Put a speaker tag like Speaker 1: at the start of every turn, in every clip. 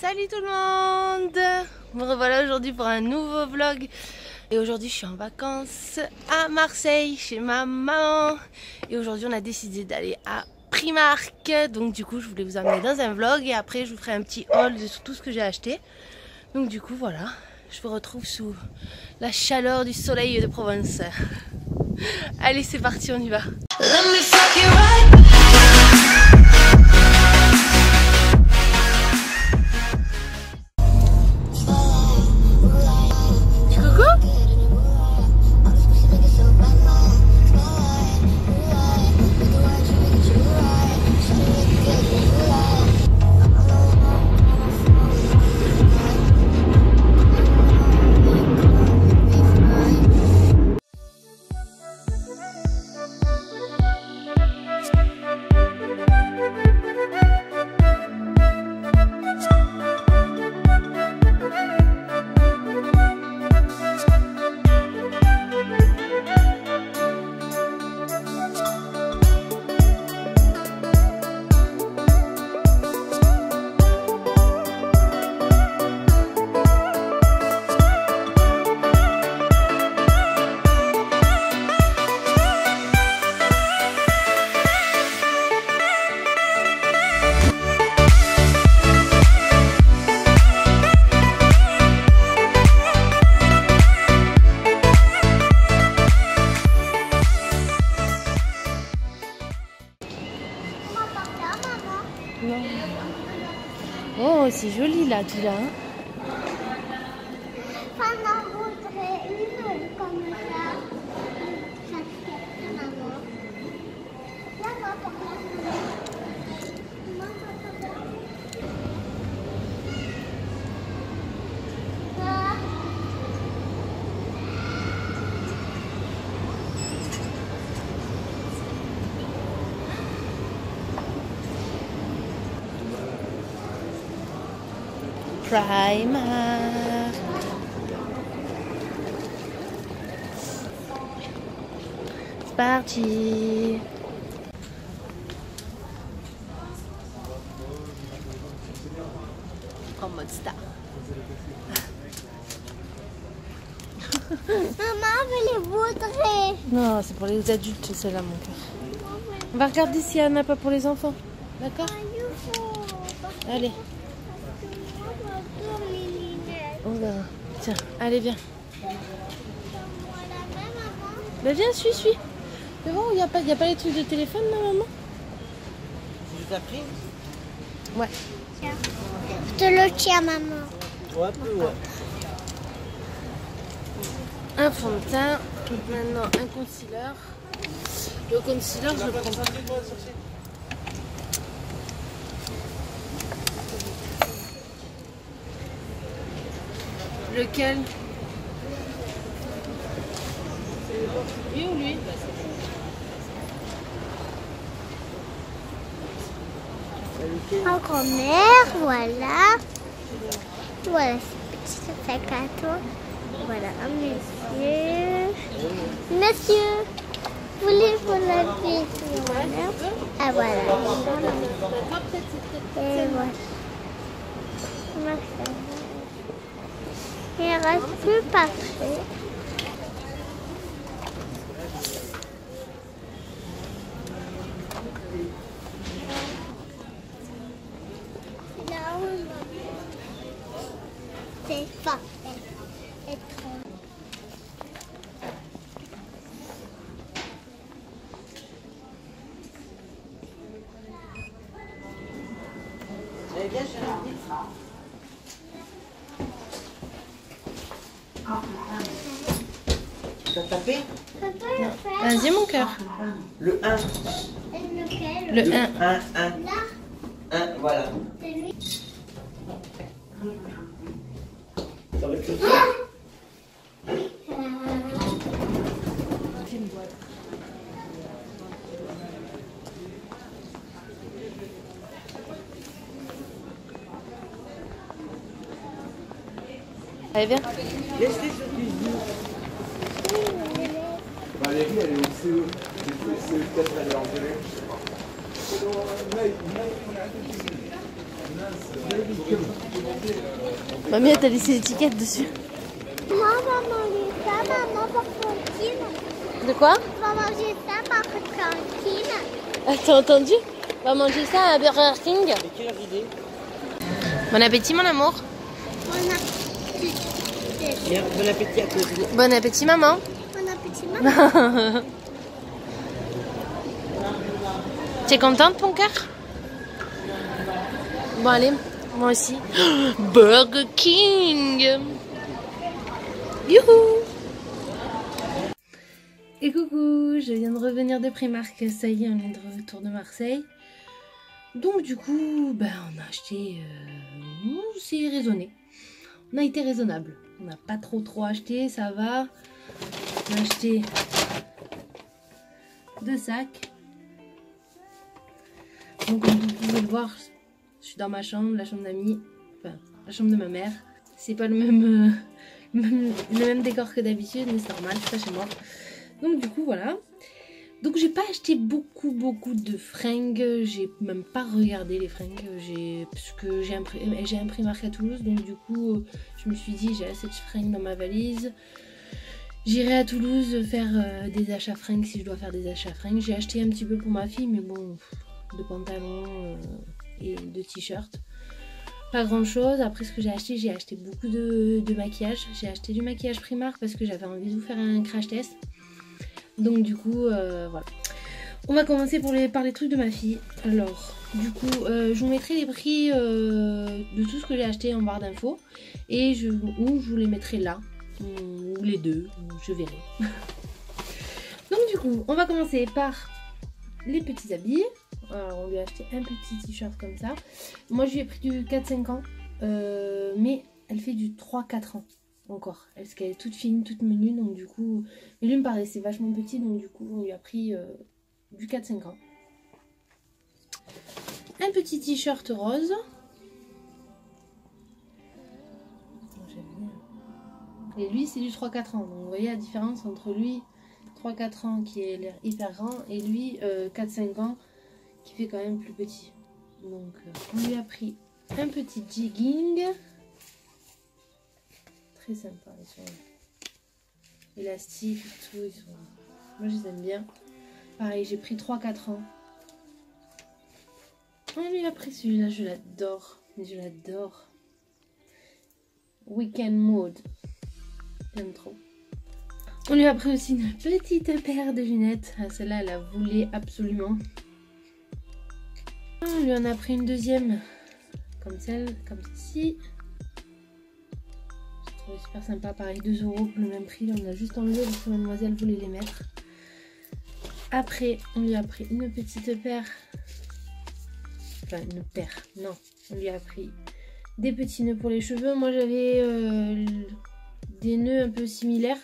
Speaker 1: Salut tout le monde! Me revoilà aujourd'hui pour un nouveau vlog. Et aujourd'hui je suis en vacances à Marseille chez ma maman. Et aujourd'hui on a décidé d'aller à Primark. Donc du coup je voulais vous emmener dans un vlog et après je vous ferai un petit haul de tout ce que j'ai acheté. Donc du coup voilà, je vous retrouve sous la chaleur du soleil de Provence. Allez c'est parti, on y va. Non. Oh, c'est joli là, tout là.
Speaker 2: On en voudrait une comme ça. Ça fait maman. Là, papa.
Speaker 1: Primark. C'est parti. En mode star.
Speaker 2: Maman veut les voudrait.
Speaker 1: Non, c'est pour les adultes, celle-là, mon cœur. On va regarder s'il n'y en a pas pour les enfants. D'accord? Allez. On verra. Tiens, allez, viens. Ben viens, suis. Mais bon, il n'y a pas les trucs de téléphone, non, maman?
Speaker 3: Tu les as pris?
Speaker 1: Ouais.
Speaker 2: Tiens. Je te le tiens, maman.
Speaker 3: Ouais, un peu, ouais.
Speaker 1: Un fond de teint. Maintenant, un concealer. Le concealer, je le prends pas. Lequel? Lui ou lui?
Speaker 2: En grand-mère, voilà. Voilà ce petit sac à toi. Voilà, un monsieur. Monsieur, voulez-vous la vie? Ah voilà. Et voilà. Merci. Il ne reste plus parfait. Là où c'est parfait.
Speaker 3: Allez, viens, chérie. T'as tapé?
Speaker 1: Vas-y, mon cœur.
Speaker 3: Le 1.
Speaker 2: Lequel?
Speaker 1: Le 1.
Speaker 3: 1, 1.
Speaker 2: Là,
Speaker 3: 1, voilà.
Speaker 2: c'est lui.
Speaker 3: Ça va être le
Speaker 1: Allez, viens.
Speaker 3: Laisse-les sur cuisine.
Speaker 4: Valérie, elle est au CE. C'est peut-être elle est en direct, je sais pas.
Speaker 1: Mamie, t'as laissé l'étiquette dessus.
Speaker 2: Maman va manger ça, maman va tranquille.
Speaker 1: De quoi?
Speaker 2: Va manger ça, maman tranquille.
Speaker 1: T'as entendu? On va manger ça à Burger King.
Speaker 3: Et quelle heure il est?
Speaker 1: Bon appétit, mon amour.
Speaker 2: Bon appétit.
Speaker 3: Bien, bon appétit à tous.
Speaker 1: Bon appétit, maman.
Speaker 2: Bon appétit, maman.
Speaker 1: T'es contente, ton cœur? Bon, allez, moi aussi. Burger King. Youhou! Et coucou, je viens de revenir de Primark. Ça y est, on est de retour de Marseille. Donc du coup, on a acheté... c'est raisonné. On a été raisonnable. On n'a pas trop acheté, ça va. On a acheté 2 sacs. Donc comme vous pouvez le voir, je suis dans ma chambre, la chambre d'amis, enfin la chambre de ma mère. C'est pas le même décor que d'habitude, mais c'est normal, c'est pas chez moi. Donc du coup voilà. Donc j'ai pas acheté beaucoup de fringues, j'ai même pas regardé les fringues, parce que j'ai un Primark à Toulouse, donc du coup je me suis dit j'ai assez de fringues dans ma valise. J'irai à Toulouse faire des achats fringues si je dois faire des achats fringues. J'ai acheté un petit peu pour ma fille, mais bon, de pantalons et de t-shirts. Pas grand chose. Après ce que j'ai acheté beaucoup de maquillage. J'ai acheté du maquillage Primark parce que j'avais envie de vous faire un crash test. Donc du coup, voilà. On va commencer par les trucs de ma fille. Alors, du coup, je vous mettrai les prix de tout ce que j'ai acheté en barre d'infos. Et je vous les mettrai là. Ou les deux, je verrai. Donc du coup, on va commencer par les petits habits. Alors, on lui a acheté un petit t-shirt comme ça. Moi, je lui ai pris du 4-5 ans. Mais elle fait du 3-4 ans encore. Parce qu'elle est toute fine, toute menue. Donc du coup, mais lui me paraissait vachement petit. Donc du coup, on lui a pris du 4-5 ans. Un petit t-shirt rose. J'aime bien. Et lui, c'est du 3-4 ans. Donc vous voyez la différence entre lui, 3-4 ans, qui est l'air hyper grand, et lui, 4-5 ans, qui fait quand même plus petit. Donc on lui a pris un petit jegging. Très sympa, ils sont élastiques et tout. Moi je les aime bien. Pareil, j'ai pris 3-4 ans. On lui a pris celui-là, je l'adore. Je l'adore. Weekend Mode. J'aime trop. On lui a pris aussi une petite paire de lunettes. Ah, celle-là, elle la voulait absolument. On lui en a pris une deuxième. Comme celle-ci. J'ai trouvé super sympa. Pareil, 2 €, le même prix. On a juste enlevé parce que mademoiselle voulait les mettre. Après, on lui a pris une petite paire. Enfin, une paire. Non, on lui a pris des petits nœuds pour les cheveux. Moi, j'avais des nœuds un peu similaires.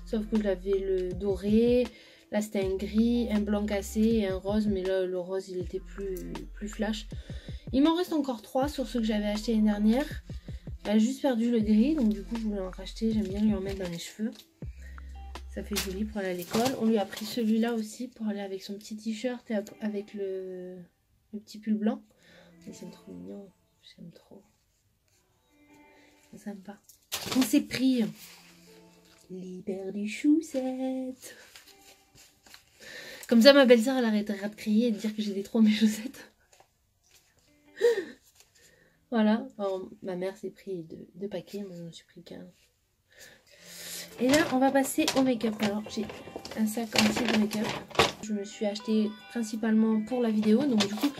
Speaker 1: Sauf que j'avais le doré. Là, c'était un gris, un blanc cassé et un rose. Mais là, le rose, il était plus flash. Il m'en reste encore 3 sur ceux que j'avais acheté l'année dernière. Elle a juste perdu le gris. Donc, du coup, je voulais en racheter. J'aime bien lui en mettre dans les cheveux. Ça fait joli pour aller à l'école. On lui a pris celui-là aussi pour aller avec son petit t-shirt et avec le petit pull blanc. Et c'est trop mignon. J'aime trop. C'est sympa. On s'est pris les paires de chaussettes. Comme ça, ma belle-sœur, elle arrêtera de crier et de dire que j'ai trop mes chaussettes. Voilà. Alors, ma mère s'est pris 2 paquets. Moi, je me suis pris qu'un. Et là, on va passer au make-up. Alors, j'ai un sac entier de make-up. Je me suis acheté principalement pour la vidéo. Donc, du coup,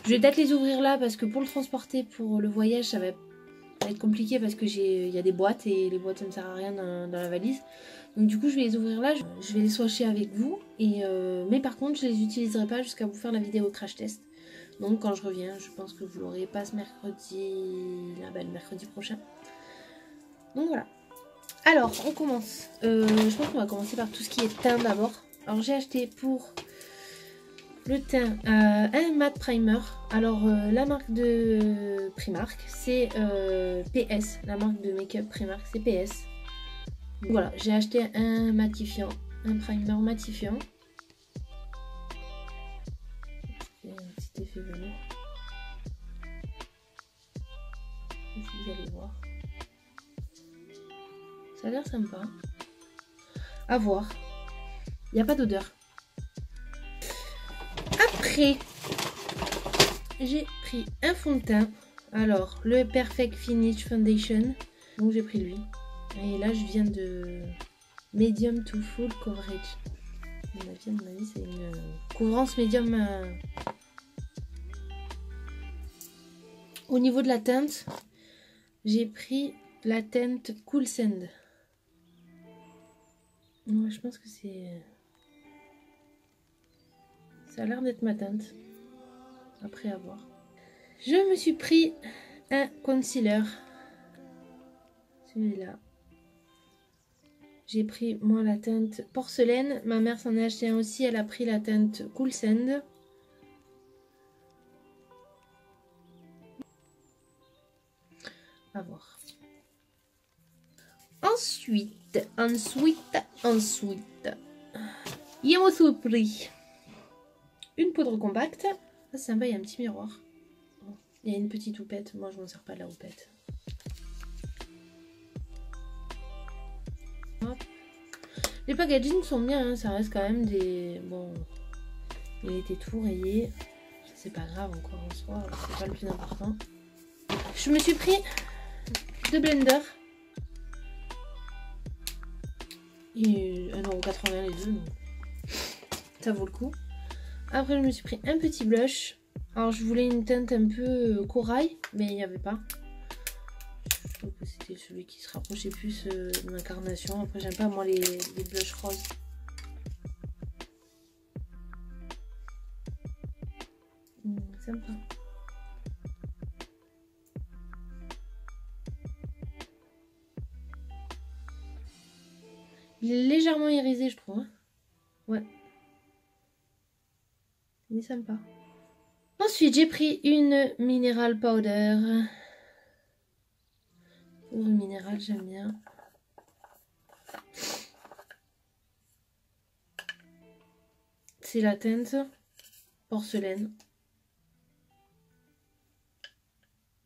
Speaker 1: je vais peut-être les ouvrir là parce que pour le transporter pour le voyage, ça va être compliqué parce que il y a des boîtes et les boîtes, ça ne sert à rien dans la valise. Donc, du coup, je vais les ouvrir là. Je vais les swatcher avec vous. Mais par contre, je les utiliserai pas jusqu'à vous faire la vidéo crash test. Donc, quand je reviens, je pense que vous l'aurez pas ce mercredi, le mercredi prochain. Donc, voilà. Alors, on commence. Je pense qu'on va commencer par tout ce qui est teint d'abord. Alors, j'ai acheté pour le teint un matte primer. Alors, la marque de Primark, c'est PS. La marque de make-up Primark, c'est PS. Voilà, j'ai acheté un matifiant, un primer matifiant. Un petit effet velours. sais pas si vous allez voir. Ça a l'air sympa. À voir. Il n'y a pas d'odeur. Après, j'ai pris un fond de teint. Alors, le Perfect Finish Foundation. Donc j'ai pris lui. Et là, je viens de Medium to Full Coverage. À mon avis, c'est une couvrance médium. Au niveau de la teinte, j'ai pris la teinte Cool Sand. Ouais, je pense que c'est... Ça a l'air d'être ma teinte. Après avoir. Je me suis pris un concealer. Celui-là. J'ai pris moi la teinte porcelaine. Ma mère s'en a acheté un aussi. Elle a pris la teinte Cool Sand. À voir. Ensuite. Il m'a aussi pris une poudre compacte. Ah, c'est sympa, il y a un petit miroir. Il y a une petite houppette. Moi, je m'en sers pas de la houppette. Hop. Les packaging sont bien, hein, ça reste quand même des... Bon, il était tout rayé. C'est pas grave encore en soi, c'est pas le plus important. Je me suis pris deux blenders. Et 1,80 € les deux, donc ça vaut le coup. Après, je me suis pris un petit blush. Alors, je voulais une teinte un peu corail, mais il n'y avait pas. Je trouve que c'était celui qui se rapprochait plus de ma carnation. Après, j'aime pas moi les blushs roses. Sympa. Il est légèrement irisé, je trouve. Ouais. Il est sympa. Ensuite, j'ai pris une mineral powder. Poudre minérale, j'aime bien. C'est la teinte porcelaine.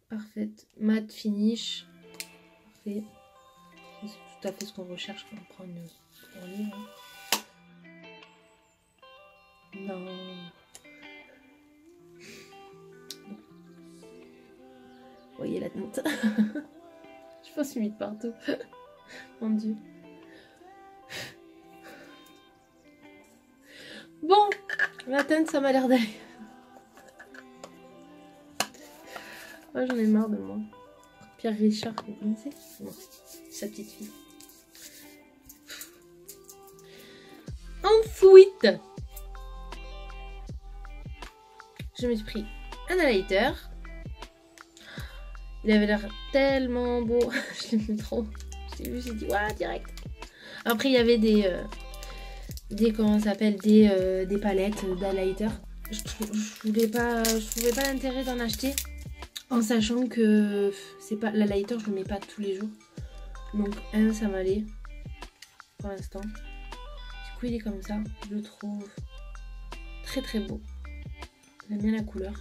Speaker 1: Parfaite. Matte finish. Parfait. C'est tout à fait ce qu'on recherche quand on prend une livre. Non. Vous voyez la teinte. Je pense humide partout. Mon Dieu. Bon, la teinte, ça m'a l'air d'aller. Oh, j'en ai marre de moi. Pierre Richard, vous connaissez? Non, sa petite fille. Ensuite, je me suis pris un highlighter. Il avait l'air tellement beau. Je l'aimais trop. Je me suis dit, ouais, direct. Après, il y avait comment ça s'appelle, des palettes d'highlighter. Je trouvais pas l'intérêt d'en acheter. En sachant que c'est pas l'highlighter, je le mets pas tous les jours. Donc, ça m'allait. Pour l'instant. Du coup, il est comme ça. Je le trouve très très beau. J'aime bien la couleur.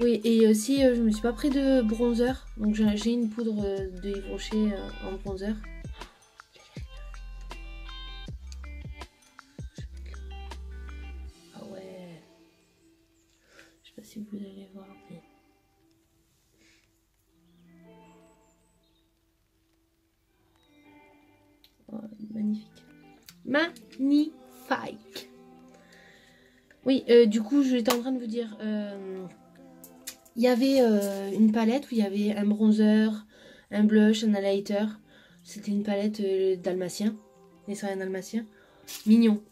Speaker 1: Oui, et aussi, je me suis pas pris de bronzer. Donc, j'ai une poudre de Yves Rocher en bronzer. Ah ouais. Je sais pas si vous allez voir, mais... Oh, magnifique. Magnifique. Oui, du coup, j'étais en train de vous dire... il y avait une palette où il y avait un bronzer, un blush, un highlighter. C'était une palette dalmatien, les soins dalmatiens. Mignon.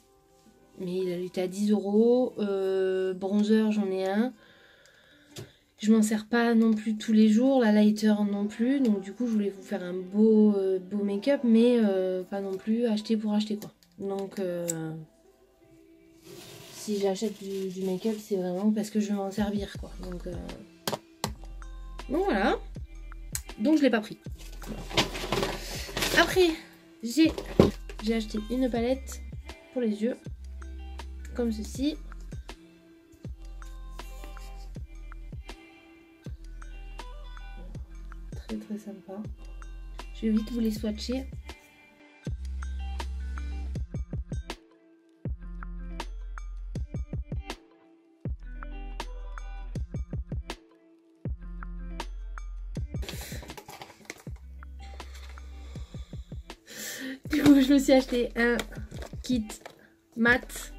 Speaker 1: Mais il était à 10 €. Bronzer, j'en ai un. Je m'en sers pas non plus tous les jours. L'highlighter non plus. Donc du coup, je voulais vous faire un beau make-up. Mais pas non plus acheter pour acheter quoi. Donc... si j'achète du make-up, c'est vraiment parce que je vais m'en servir quoi. Donc voilà. Donc je l'ai pas pris. Après, j'ai acheté une palette pour les yeux. Comme ceci. Très très sympa. Je vais vite vous les swatcher. Du coup, je me suis acheté un kit mat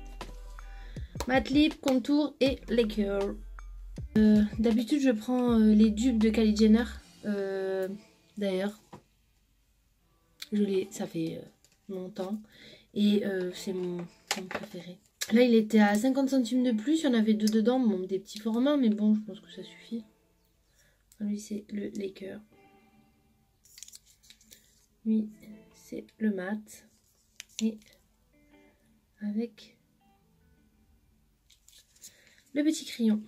Speaker 1: lip, contour et liqueur. D'habitude, je prends les dupes de Kylie Jenner. D'ailleurs, ça fait longtemps et c'est mon préféré. Là, il était à 50 centimes de plus. Il y en avait deux dedans, bon, des petits formats, mais bon, je pense que ça suffit. Lui, c'est le liqueur. Lui, c'est le mat. Et avec le petit crayon.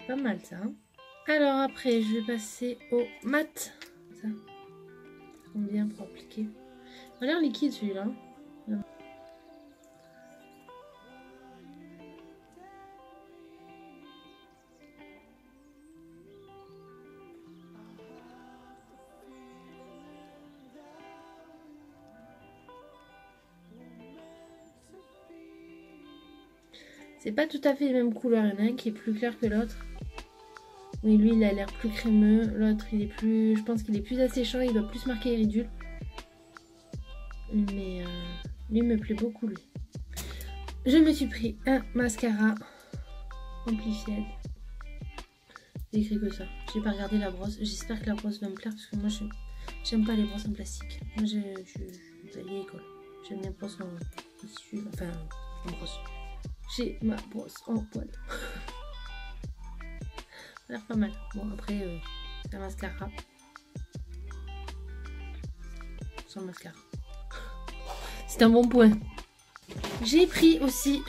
Speaker 1: Pas mal ça. Hein. Alors après, je vais passer au mat. Ça. Bien pour appliquer. Il a l'air liquide celui-là. C'est pas tout à fait les mêmes couleurs. Il y en a un qui est plus clair que l'autre. Oui, lui, il a l'air plus crémeux. L'autre, il est plus... Je pense qu'il est plus asséchant. Il doit plus marquer iridule. Mais lui me plaît beaucoup, lui. Je me suis pris un mascara Amplified. J'ai écrit que ça. J'ai pas regardé la brosse. J'espère que la brosse va me plaire parce que moi, j'aime pas les brosses en plastique. Moi, je suis allée à l'école. J'aime les brosses en tissu. Enfin, en brosse. J'ai ma brosse en poil. Ça a l'air pas mal. Bon, après, c'est un mascara. Sans mascara. C'est un bon point. J'ai pris aussi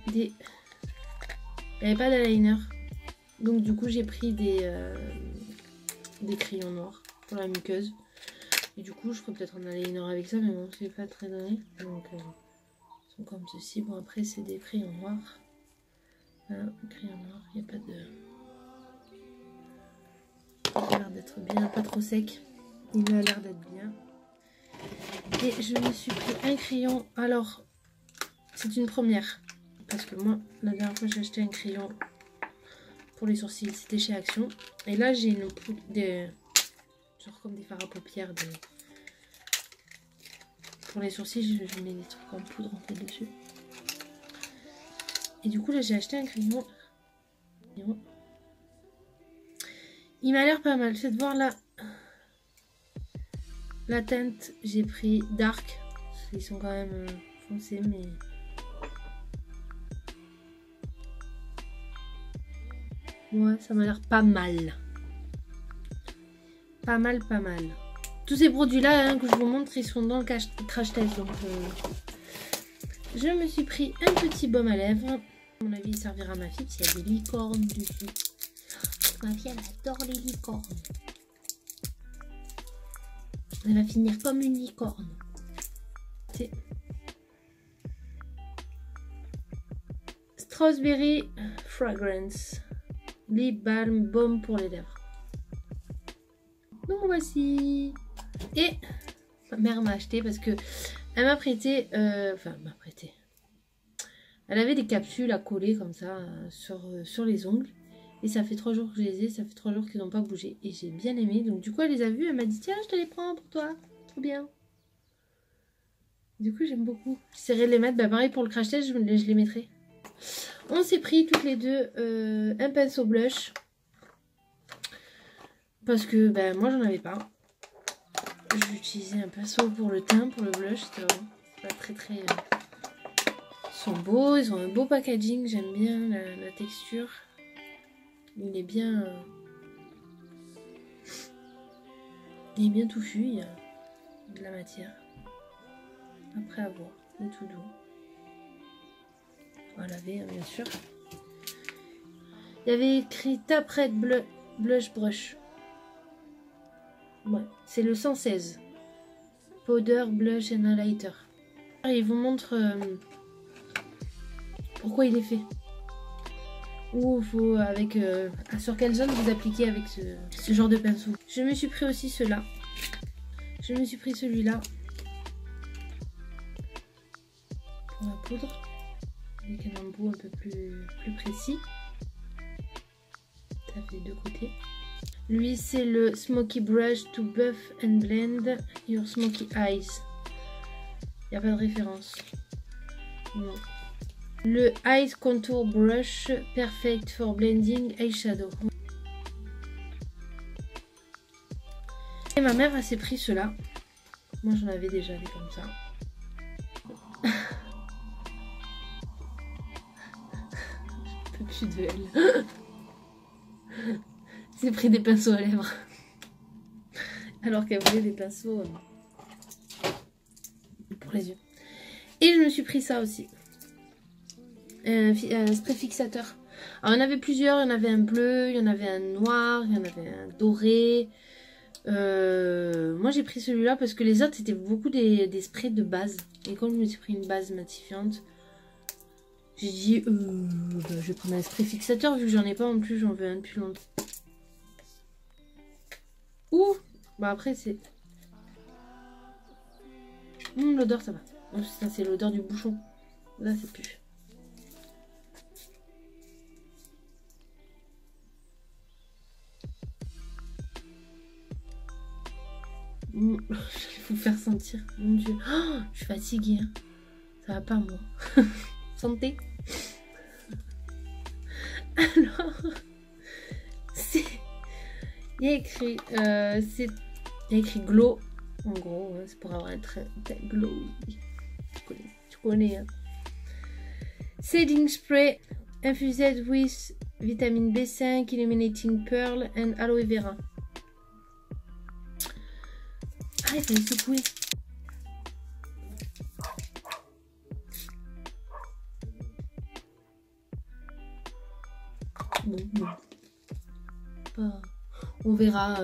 Speaker 1: des... Il n'y avait pas d'eyeliner. Donc du coup, j'ai pris des crayons noirs pour la muqueuse. Et du coup, je ferai peut-être un eyeliner avec ça, mais bon, c'est pas très donné. Donc, ils sont comme ceci. Bon, après, c'est des crayons noirs. Voilà, crayon noir. Il n'y a pas de... Il a l'air d'être bien, pas trop sec. Il a l'air d'être bien. Et je me suis pris un crayon. Alors, c'est une première. Parce que moi, la dernière fois, j'ai acheté un crayon pour les sourcils. C'était chez Action. Et là, j'ai une poudre, genre comme des fards à paupières. Pour les sourcils, je mets des trucs en poudre en fait dessus. Et du coup, là, j'ai acheté un crayon. Il m'a l'air pas mal. Faites voir là. La teinte, j'ai pris Dark. Ils sont quand même foncés, mais... Ouais, ça m'a l'air pas mal. Pas mal, pas mal. Tous ces produits-là hein, que je vous montre, ils sont dans le crash test. Donc, je me suis pris un petit baume à lèvres. À mon avis, il servira à ma fille, parce qu'il y a des licornes dessus. Ma fille, elle adore les licornes. Elle va finir comme une licorne. C'est Strawberry Fragrance. Lip balm baume pour les lèvres. Donc voici. Et ma mère m'a acheté parce que elle m'a prêté. Elle avait des capsules à coller comme ça sur les ongles. Et ça fait 3 jours que je les ai, ça fait 3 jours qu'ils n'ont pas bougé. Et j'ai bien aimé. Donc du coup, elle les a vus, elle m'a dit tiens, je te les prends pour toi. Trop bien. Du coup, j'aime beaucoup. J'essaierai de les mettre. Bah pareil pour le crash test, je les mettrai. On s'est pris toutes les deux un pinceau blush. Parce que bah, moi, j'en avais pas. J'ai utilisé un pinceau pour le teint, pour le blush. C'est pas très très... Ils sont beaux, ils ont un beau packaging. J'aime bien la texture. Il est bien touffu, il y a de la matière. Après avoir, il est tout doux. On va laver, hein, bien sûr. Il y avait écrit Tap Red Blush Brush. Ouais, c'est le 116. Powder, Blush and Highlighter. Ils vous montrent, pour pourquoi il est fait. Ou faut avec sur quelle zone vous appliquez avec ce genre de pinceau. Je me suis pris aussi ceux-là. Je me suis pris celui-là pour la poudre avec un embout un peu plus précis. Ça fait deux côtés. Lui c'est le Smoky Brush to Buff and Blend Your Smoky Eyes. Il n'y a pas de référence. Non. Le Eyes Contour Brush Perfect for Blending Eyeshadow. Et ma mère elle s'est pris ceux-là. Moi j'en avais déjà des comme ça. Je peux plus de elle. J'ai pris des pinceaux à lèvres. Alors qu'elle voulait des pinceaux pour les yeux. Et je me suis pris ça aussi. Un spray fixateur. Alors il y en avait plusieurs. Il y en avait un bleu, il y en avait un noir, il y en avait un doré. Moi j'ai pris celui-là parce que les autres c'était beaucoup des sprays de base. Et comme je me suis pris une base matifiante, j'ai dit je vais prendre un spray fixateur vu que j'en ai pas en plus, j'en veux un depuis longtemps. Ouh, bah après c'est... l'odeur ça va. Ça c'est l'odeur du bouchon. Là c'est plus. Je vais vous faire sentir. Mon Dieu. Oh, je suis fatiguée. Hein. Ça va pas moi. Santé. Alors, c'est... Il y a écrit... il y a écrit glow. En gros, hein, c'est pour avoir un trait glow. Tu connais hein. Setting spray infused with vitamine B5, illuminating pearl and aloe vera. Ah, il fallait secouer. Bon. Pas... On verra.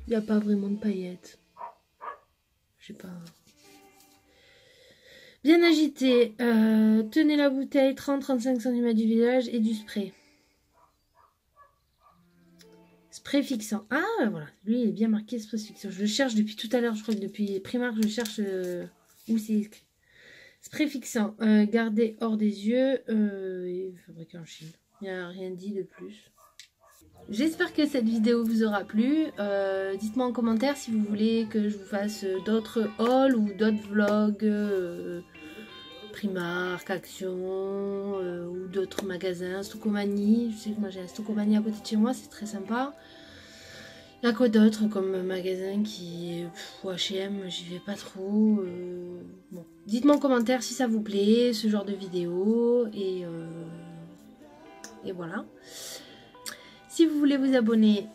Speaker 1: Il n'y a pas vraiment de paillettes. Je sais pas. Bien agité. Tenez la bouteille 30-35 cm du visage et du spray. Spray fixant. Ah voilà, lui il est bien marqué spray fixant. Je le cherche depuis tout à l'heure, je crois que depuis Primark je cherche où c'est écrit. Spray fixant, gardé hors des yeux et fabriqué en Chine. Il n'y a rien dit de plus. J'espère que cette vidéo vous aura plu. Dites-moi en commentaire si vous voulez que je vous fasse d'autres hauls ou d'autres vlogs Primark, Action ou d'autres magasins, Stocomanie. Je sais que moi j'ai un Stocomanie à côté de chez moi, c'est très sympa. Il y a quoi d'autre comme magasin qui... H&M, j'y vais pas trop. Bon. Dites-moi en commentaire si ça vous plaît, ce genre de vidéo. Et voilà. Si vous voulez vous abonner,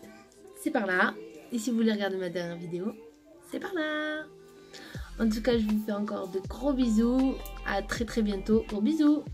Speaker 1: c'est par là. Et si vous voulez regarder ma dernière vidéo, c'est par là. En tout cas, je vous fais encore de gros bisous. À très bientôt. Gros bisous.